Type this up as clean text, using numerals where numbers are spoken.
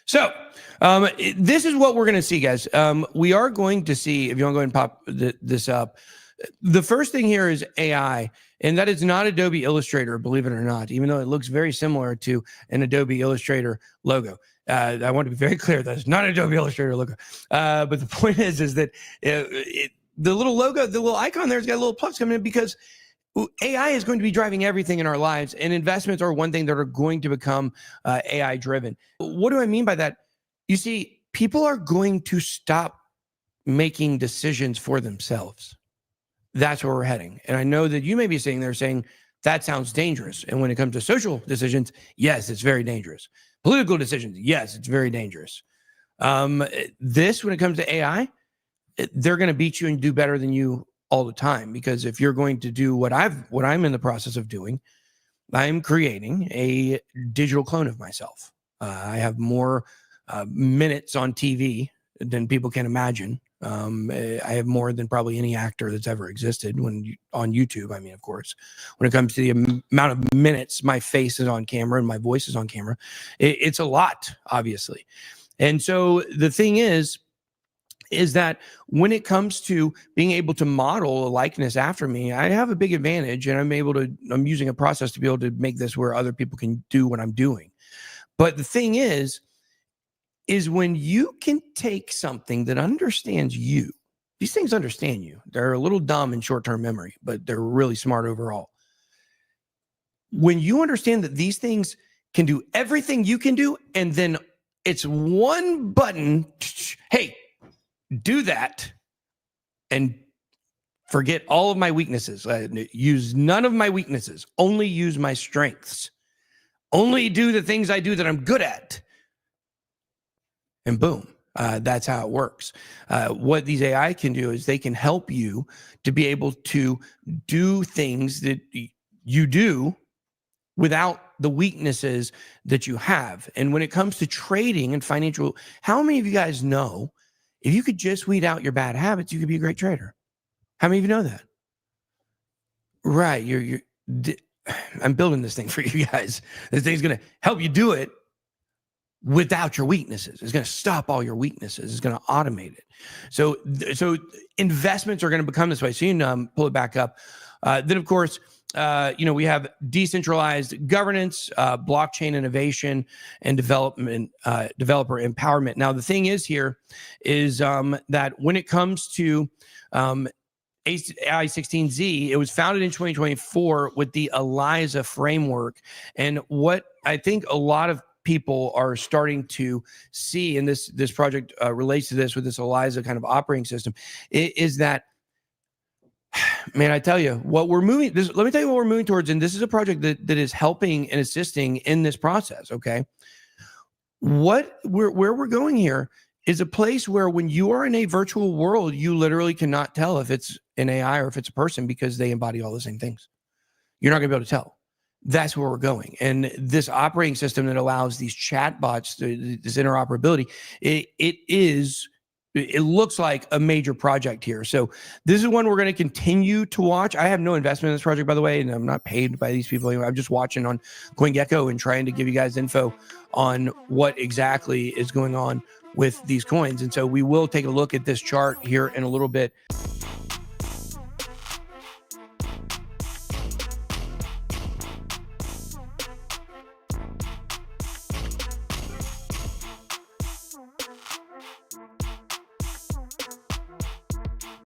So this is what we're going to see, guys. We are going to see, if you want to go ahead and pop this up, the first thing here is AI, and that is not Adobe Illustrator, believe it or not, even though it looks very similar to an Adobe Illustrator logo. I want to be very clear that it's not an Adobe Illustrator logo. But the point is that the little logo, the little icon there has got a little plus coming in because AI is going to be driving everything in our lives, and investments are one thing that are going to become AI driven. What do I mean by that? You see, people are going to stop making decisions for themselves. That's where we're heading. And I know that you may be sitting there saying, that sounds dangerous. And when it comes to social decisions, yes, it's very dangerous. Political decisions, yes, it's very dangerous. When it comes to AI, they're going to beat you and do better than you all the time. Because if you're going to do what I'm in the process of doing, I'm creating a digital clone of myself. I have more minutes on TV than people can imagine. I have more than probably any actor that's ever existed on YouTube. I mean, of course, when it comes to the amount of minutes my face is on camera and my voice is on camera, it's a lot, obviously. And so the thing is that when it comes to being able to model a likeness after me, I have a big advantage, and I'm using a process to be able to make this where other people can do what I'm doing. But the thing is when you can take something that understands you, these things understand you. They're a little dumb in short-term memory, but they're really smart overall. When you understand that these things can do everything you can do, and then it's one button, hey, do that, and forget all of my weaknesses. Use none of my weaknesses. Only use my strengths. Only do the things I do that I'm good at. And boom, that's how it works. What these AI can do is they can help you to be able to do things that you do without the weaknesses that you have. And when it comes to trading and financial, how many of you guys know if you could just weed out your bad habits, you could be a great trader? How many of you know that? Right. I'm building this thing for you guys. This thing's going to help you do it without your weaknesses. It's going to stop all your weaknesses. It's going to automate it. So investments are going to become this way. So you can pull it back up. Then, of course, we have decentralized governance, blockchain innovation, and developer empowerment. Now, the thing is here is that when it comes to AI16Z, it was founded in 2024 with the ELIZA framework. And what I think a lot of people are starting to see, and this project relates to this with this ELIZA kind of operating system, is that, man, I tell you what we're moving. Let me tell you what we're moving towards, and this is a project that is helping and assisting in this process. Okay, where we're going here is a place where when you are in a virtual world, you literally cannot tell if it's an AI or if it's a person because they embody all the same things. You're not going to be able to tell. That's where we're going. And this operating system that allows these chatbots, this interoperability, it looks like a major project here. So this is one we're going to continue to watch. I have no investment in this project, by the way, and I'm not paid by these people anyway. I'm just watching on CoinGecko and trying to give you guys info on what exactly is going on with these coins. And so we will take a look at this chart here in a little bit.